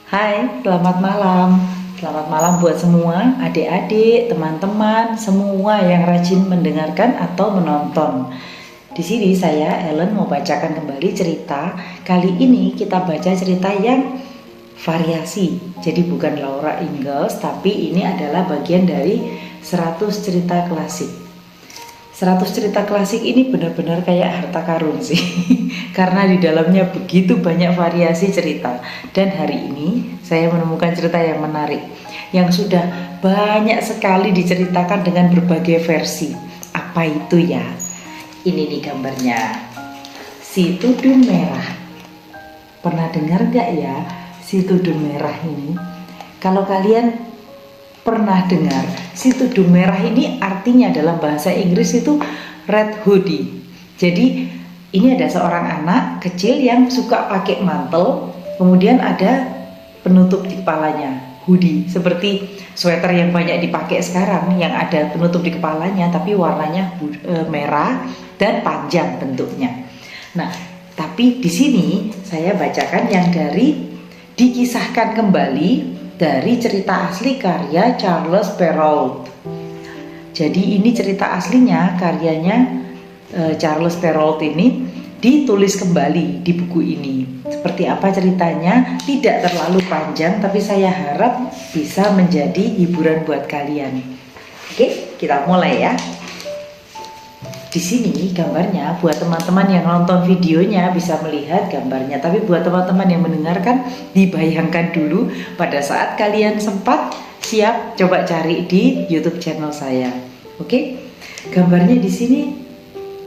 Hai, selamat malam. Selamat malam buat semua adik-adik, teman-teman, semua yang rajin mendengarkan atau menonton. Di sini saya Ellen mau bacakan kembali cerita. Kali ini kita baca cerita yang variasi. Jadi bukan Laura Ingalls, tapi ini adalah bagian dari 100 cerita klasik. 100 cerita klasik ini benar-benar kayak harta karun sih. Karena di dalamnya begitu banyak variasi cerita. Dan hari ini saya menemukan cerita yang menarik, yang sudah banyak sekali diceritakan dengan berbagai versi. Apa itu ya? Ini nih gambarnya. Si Tudung Merah. Pernah dengar gak ya si Tudung Merah ini? Kalau kalian pernah dengar, si Tudung Merah ini artinya dalam bahasa Inggris itu red hoodie. Jadi ini ada seorang anak kecil yang suka pakai mantel, kemudian ada penutup di kepalanya, hoodie, seperti sweater yang banyak dipakai sekarang yang ada penutup di kepalanya tapi warnanya merah dan panjang bentuknya. Nah, tapi di sini saya bacakan yang dikisahkan kembali dari cerita asli karya Charles Perrault. Jadi ini cerita aslinya, karyanya Charles Perrault ini ditulis kembali di buku ini. Seperti apa ceritanya? Tidak terlalu panjang, tapi saya harap bisa menjadi hiburan buat kalian. Oke, kita mulai ya. Di sini gambarnya, buat teman-teman yang nonton videonya bisa melihat gambarnya, tapi buat teman-teman yang mendengarkan, dibayangkan dulu pada saat kalian sempat siap, coba cari di YouTube channel saya. Oke, gambarnya di sini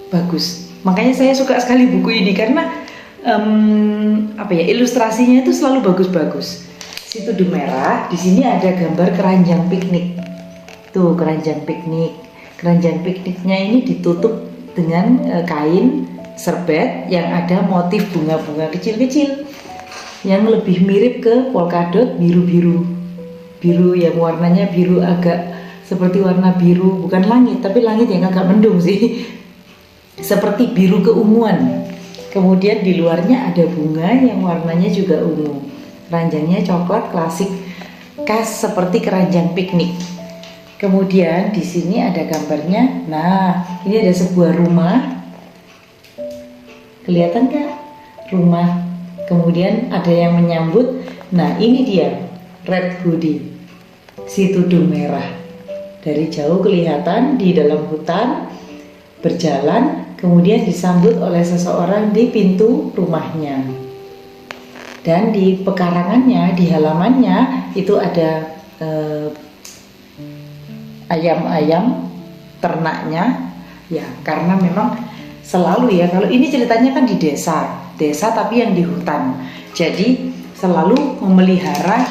bagus. Makanya saya suka sekali buku ini karena ilustrasinya itu selalu bagus-bagus. Si Tudung Merah, di sini ada gambar keranjang piknik. Tuh, keranjang piknik. Keranjang pikniknya ini ditutup dengan kain serbet yang ada motif bunga-bunga kecil-kecil yang lebih mirip ke polkadot biru-biru. Biru yang warnanya biru agak seperti warna biru, bukan langit, tapi langit yang agak mendung sih. Seperti biru keunguan. Kemudian di luarnya ada bunga yang warnanya juga ungu. Keranjangnya coklat klasik, khas seperti keranjang piknik. Kemudian di sini ada gambarnya. Nah, ini ada sebuah rumah. Kelihatan nggak? Rumah. Kemudian ada yang menyambut. Nah, ini dia red hoodie, si Tudung Merah. Dari jauh kelihatan di dalam hutan berjalan, kemudian disambut oleh seseorang di pintu rumahnya. Dan di pekarangannya, di halamannya itu ada ayam-ayam ternaknya ya, karena memang selalu ya, kalau ini ceritanya kan di desa tapi yang di hutan, jadi selalu memelihara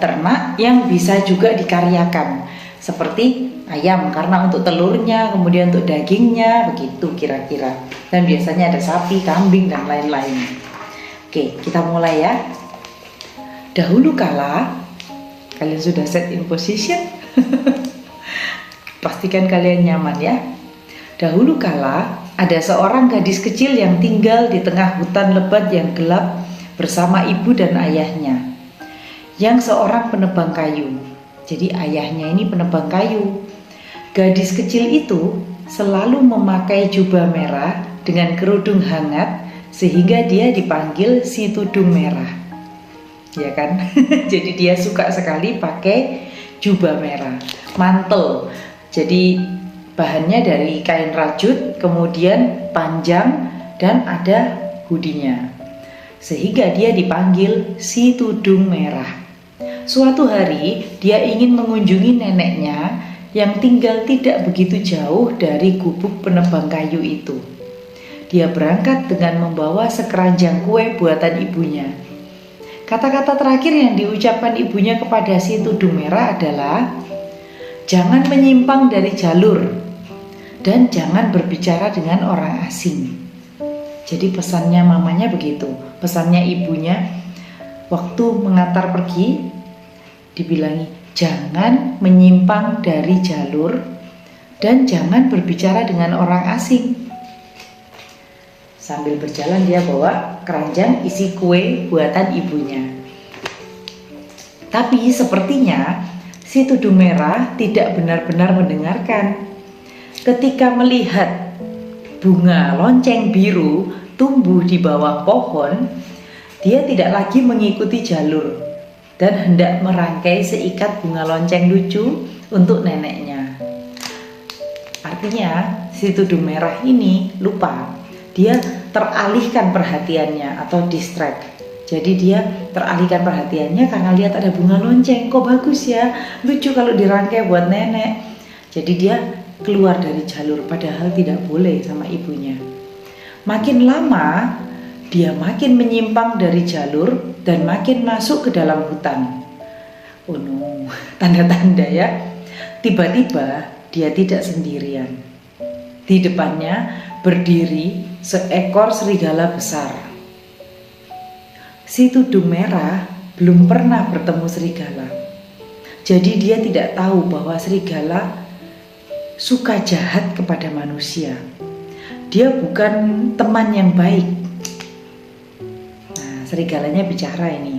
ternak yang bisa juga dikaryakan seperti ayam karena untuk telurnya, kemudian untuk dagingnya, begitu kira-kira. Dan biasanya ada sapi, kambing dan lain-lain. Oke, kita mulai ya. Dahulu kala, kalian sudah set in position? Pastikan kalian nyaman ya. Dahulu kala ada seorang gadis kecil yang tinggal di tengah hutan lebat yang gelap bersama ibu dan ayahnya, yang seorang penebang kayu. Jadi ayahnya ini penebang kayu. Gadis kecil itu selalu memakai jubah merah dengan kerudung hangat sehingga dia dipanggil si Tudung Merah. Ya kan? Jadi dia suka sekali pakai jubah merah, mantel. Jadi bahannya dari kain rajut, kemudian panjang dan ada hoodie-nya. Sehingga dia dipanggil si Tudung Merah. Suatu hari dia ingin mengunjungi neneknya yang tinggal tidak begitu jauh dari gubuk penebang kayu itu. Dia berangkat dengan membawa sekeranjang kue buatan ibunya. Kata-kata terakhir yang diucapkan ibunya kepada si Tudung Merah adalah, jangan menyimpang dari jalur dan jangan berbicara dengan orang asing. Jadi pesannya mamanya begitu, pesannya ibunya waktu mengantar pergi, dibilangi jangan menyimpang dari jalur dan jangan berbicara dengan orang asing. Sambil berjalan dia bawa keranjang isi kue buatan ibunya. Tapi sepertinya si tudung merah tidak benar-benar mendengarkan. Ketika melihat bunga lonceng biru tumbuh di bawah pohon, dia tidak lagi mengikuti jalur dan hendak merangkai seikat bunga lonceng lucu untuk neneknya. Artinya si tudung merah ini lupa, dia teralihkan perhatiannya atau distract. Jadi dia teralihkan perhatiannya karena lihat ada bunga lonceng, kok bagus ya, lucu kalau dirangkai buat nenek. Jadi dia keluar dari jalur, padahal tidak boleh sama ibunya. Makin lama dia makin menyimpang dari jalur dan makin masuk ke dalam hutan. Oh no, tanda-tanda ya. Tiba-tiba dia tidak sendirian. Di depannya berdiri seekor serigala besar. Si tudung merah belum pernah bertemu serigala. Jadi dia tidak tahu bahwa serigala suka jahat kepada manusia. Dia bukan teman yang baik. Nah, serigalanya bicara ini.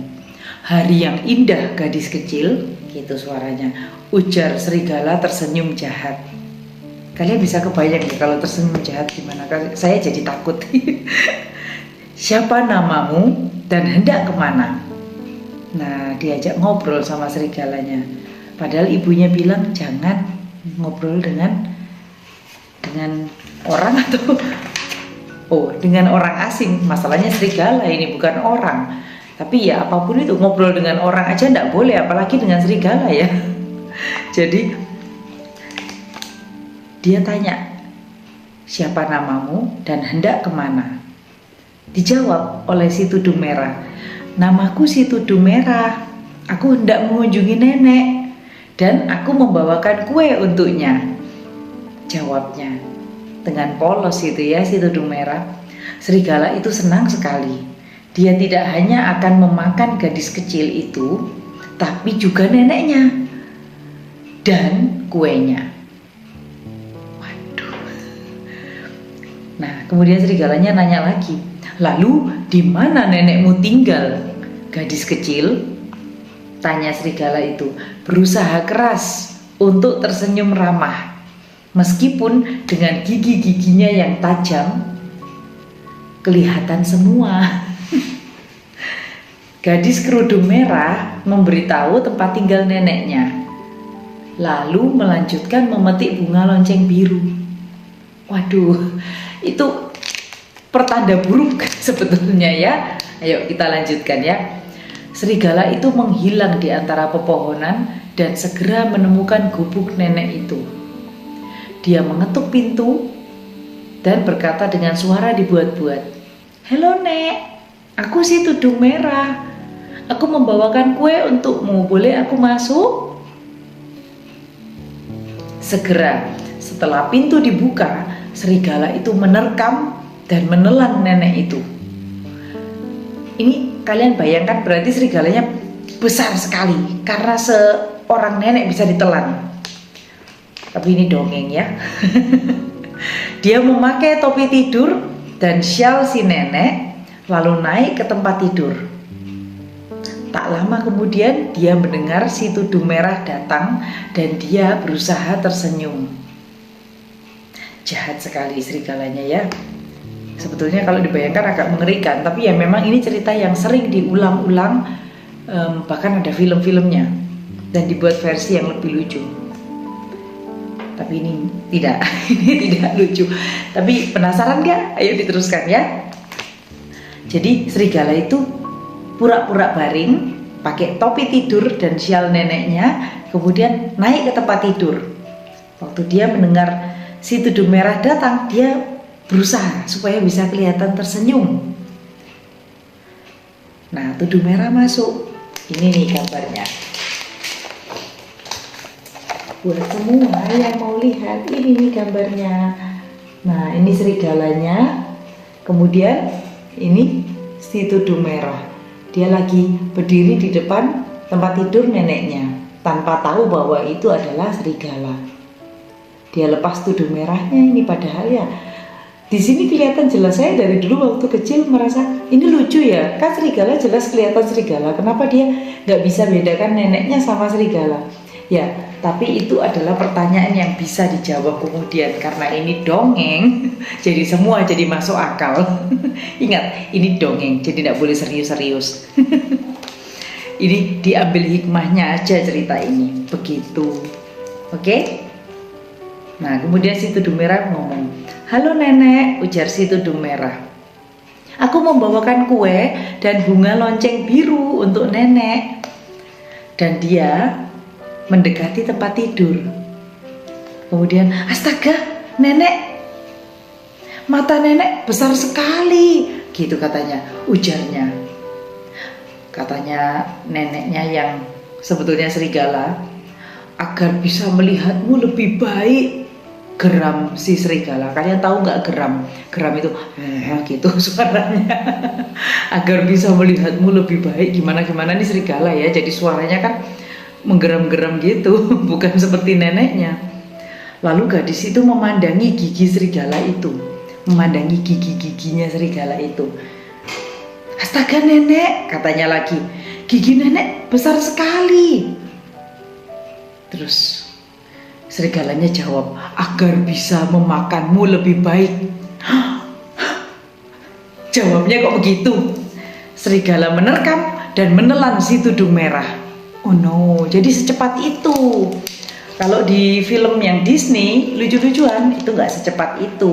Hari yang indah gadis kecil, gitu suaranya. Ujar serigala tersenyum jahat. Kalian bisa kebayang ya kalau tersenyum jahat gimana? Saya jadi takut. Siapa namamu dan hendak kemana? Nah, diajak ngobrol sama serigalanya. Padahal ibunya bilang jangan ngobrol dengan orang atau dengan orang asing. Masalahnya serigala ini bukan orang. Tapi ya apapun itu, ngobrol dengan orang aja enggak boleh, apalagi dengan serigala ya. Jadi dia tanya, siapa namamu dan hendak kemana? Dijawab oleh si tudung merah, namaku si tudung merah, aku hendak mengunjungi nenek dan aku membawakan kue untuknya. Jawabnya dengan polos itu ya si tudung merah. Serigala itu senang sekali. Dia tidak hanya akan memakan gadis kecil itu, tapi juga neneknya dan kuenya. Waduh. Nah, kemudian serigalanya nanya lagi, lalu di mana nenekmu tinggal, gadis kecil? Tanya serigala itu, berusaha keras untuk tersenyum ramah. Meskipun dengan gigi-giginya yang tajam, kelihatan semua. Gadis kerudung merah memberitahu tempat tinggal neneknya, lalu melanjutkan memetik bunga lonceng biru. Waduh, itu pertanda buruk sebetulnya ya. Ayo kita lanjutkan ya. Serigala itu menghilang di antara pepohonan dan segera menemukan gubuk nenek itu. Dia mengetuk pintu dan berkata dengan suara dibuat-buat, "Halo Nek, aku si tudung merah. Aku membawakan kue untukmu, boleh aku masuk?" Segera setelah pintu dibuka, serigala itu menerkam dan menelan nenek itu. Ini kalian bayangkan, berarti serigalanya besar sekali karena seorang nenek bisa ditelan. Tapi ini dongeng ya. Dia memakai topi tidur dan syal si nenek, lalu naik ke tempat tidur. Tak lama kemudian dia mendengar si tudung merah datang dan dia berusaha tersenyum. Jahat sekali serigalanya ya. Sebetulnya kalau dibayangkan agak mengerikan, tapi ya memang ini cerita yang sering diulang-ulang, bahkan ada film-filmnya dan dibuat versi yang lebih lucu. Tapi ini tidak, ini tidak lucu. Tapi penasaran gak? Ayo diteruskan ya. Jadi serigala itu pura-pura baring, pakai topi tidur dan syal neneknya, kemudian naik ke tempat tidur. Waktu dia mendengar si tudung merah datang, dia berusaha supaya bisa kelihatan tersenyum. Nah, tudung merah masuk. Ini nih gambarnya. Buat semua yang mau lihat, ini nih gambarnya. Nah, ini serigalanya. Kemudian ini si tudung merah. Dia lagi berdiri di depan tempat tidur neneknya tanpa tahu bahwa itu adalah serigala. Dia lepas tudung merahnya ini, padahal ya Di sini kelihatan jelas, saya dari dulu waktu kecil merasa ini lucu ya, kan serigala jelas kelihatan serigala, kenapa dia nggak bisa bedakan neneknya sama serigala? Ya, tapi itu adalah pertanyaan yang bisa dijawab kemudian karena ini dongeng, jadi semua jadi masuk akal. Ingat, ini dongeng, jadi tidak boleh serius-serius. Ini diambil hikmahnya aja cerita ini, begitu. Oke? Nah, kemudian si tudung merah ngomong, "Halo nenek," ujar si tudung merah. "Aku membawakan kue dan bunga lonceng biru untuk nenek." Dan dia mendekati tempat tidur. Kemudian, "Astaga, nenek, mata nenek besar sekali," gitu katanya, ujarnya. Katanya neneknya yang sebetulnya serigala, "Agar bisa melihatmu lebih baik," geram si serigala. Kalian tahu nggak geram? Geram itu gitu suaranya. "Agar bisa melihatmu lebih baik," gimana nih serigala ya. Jadi suaranya kan menggeram-geram gitu, bukan seperti neneknya. Lalu gadis itu memandangi gigi serigala itu, memandangi gigi-giginya serigala itu. "Astaga nenek," katanya lagi, "gigi nenek besar sekali." Terus serigalanya jawab, "Agar bisa memakanmu lebih baik." Jawabnya kok begitu? Serigala menerkam dan menelan si tudung merah. Oh no, jadi secepat itu. Kalau di film yang Disney lucu-lucuan itu nggak secepat itu.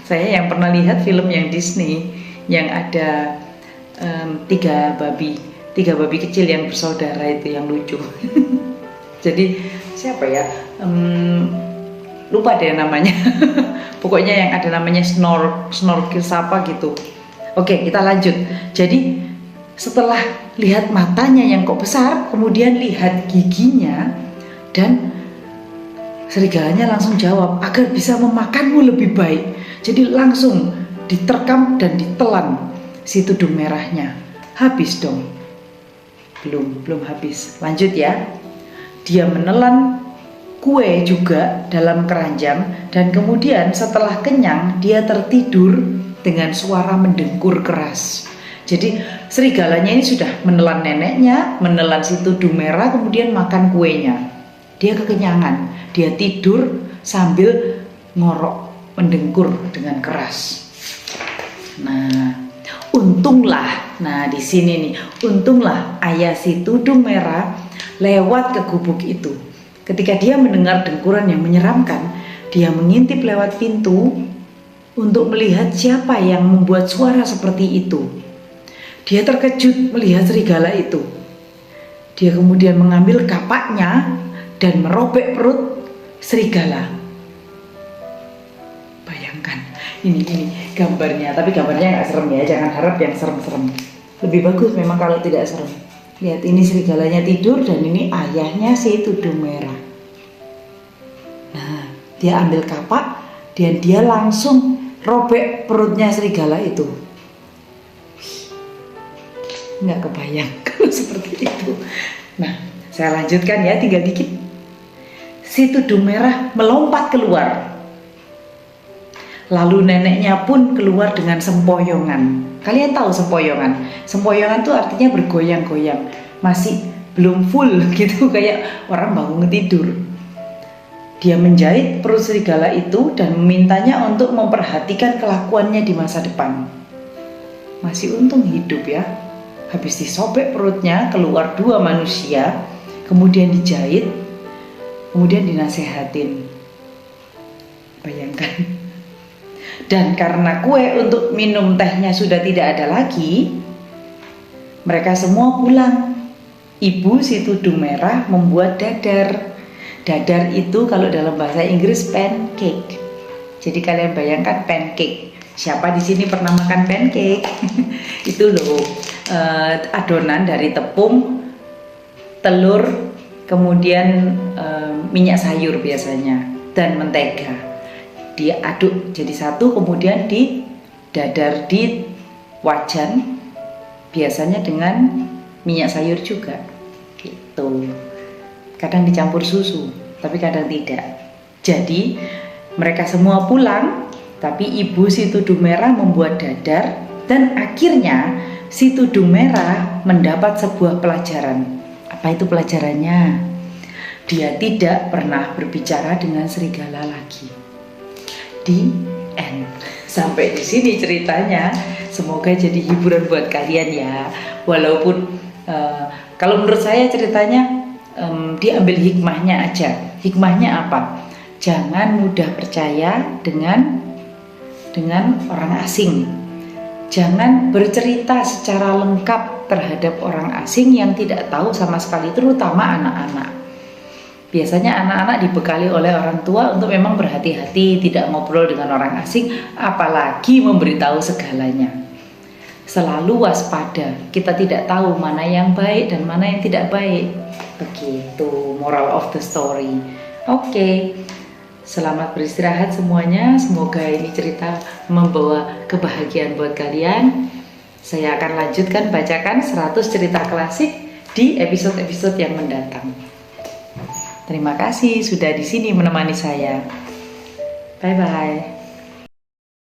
Saya yang pernah lihat film yang Disney yang ada tiga babi kecil yang bersaudara itu yang lucu. Jadi siapa ya? Lupa deh namanya. Pokoknya yang ada namanya snorkel apa gitu. Oke, kita lanjut. Jadi setelah lihat matanya yang kok besar, kemudian lihat giginya, dan serigalanya langsung jawab, "Agar bisa memakanmu lebih baik." Jadi langsung diterkam dan ditelan si tudung merahnya. Habis dong. Belum habis. Lanjut ya. Dia menelan kue juga dalam keranjang, dan kemudian setelah kenyang dia tertidur dengan suara mendengkur keras. Jadi serigalanya ini sudah menelan neneknya, menelan si tudung merah, kemudian makan kuenya. Dia kekenyangan, dia tidur sambil ngorok, mendengkur dengan keras. Nah, untunglah, di sini nih, untunglah ayah si tudung merah lewat ke gubuk itu. Ketika dia mendengar dengkuran yang menyeramkan, dia mengintip lewat pintu untuk melihat siapa yang membuat suara seperti itu. Dia terkejut melihat serigala itu. Dia kemudian mengambil kapaknya dan merobek perut serigala. Bayangkan, ini gambarnya, tapi gambarnya nggak serem ya, jangan harap yang serem-serem. Lebih bagus memang kalau tidak serem. Lihat, ini serigalanya tidur dan ini ayahnya si tudung merah. Nah, dia ambil kapak dan dia langsung robek perutnya serigala itu. Nggak kebayang kalau seperti itu. Nah, saya lanjutkan ya, tinggal dikit. Si tudung merah melompat keluar. Lalu neneknya pun keluar dengan sempoyongan. Kalian tahu sempoyongan? Sempoyongan itu artinya bergoyang-goyang, masih belum full gitu, kayak orang bangun tidur. Dia menjahit perut serigala itu dan memintanya untuk memperhatikan kelakuannya di masa depan. Masih untung hidup ya. Habis disobek perutnya, keluar dua manusia, kemudian dijahit, kemudian dinasehatin. Bayangkan. Dan karena kue untuk minum tehnya sudah tidak ada lagi, mereka semua pulang. Ibu si tudung merah membuat dadar. Dadar itu kalau dalam bahasa Inggris pancake. Jadi kalian bayangkan pancake. Siapa di sini pernah makan pancake? Itu loh, adonan dari tepung, telur, kemudian minyak sayur biasanya, dan mentega. Dia aduk jadi satu, kemudian didadar di wajan, biasanya dengan minyak sayur juga gitu. Kadang dicampur susu, tapi kadang tidak. Jadi mereka semua pulang Tapi ibu si tudung merah membuat dadar dan akhirnya si tudung merah mendapat sebuah pelajaran. Apa itu pelajarannya? Dia tidak pernah berbicara dengan serigala lagi. Di end. Sampai di sini ceritanya. Semoga jadi hiburan buat kalian ya. Walaupun kalau menurut saya ceritanya diambil hikmahnya aja. Hikmahnya apa? Jangan mudah percaya dengan orang asing. Jangan bercerita secara lengkap terhadap orang asing yang tidak tahu sama sekali, terutama anak-anak. Biasanya anak-anak dibekali oleh orang tua untuk memang berhati-hati, tidak ngobrol dengan orang asing, apalagi memberitahu segalanya. Selalu waspada, kita tidak tahu mana yang baik dan mana yang tidak baik. Begitu moral of the story. Oke. Selamat beristirahat semuanya. Semoga ini cerita membawa kebahagiaan buat kalian. Saya akan lanjutkan bacakan 100 cerita klasik di episode-episode yang mendatang. Terima kasih sudah di sini menemani saya. Bye-bye.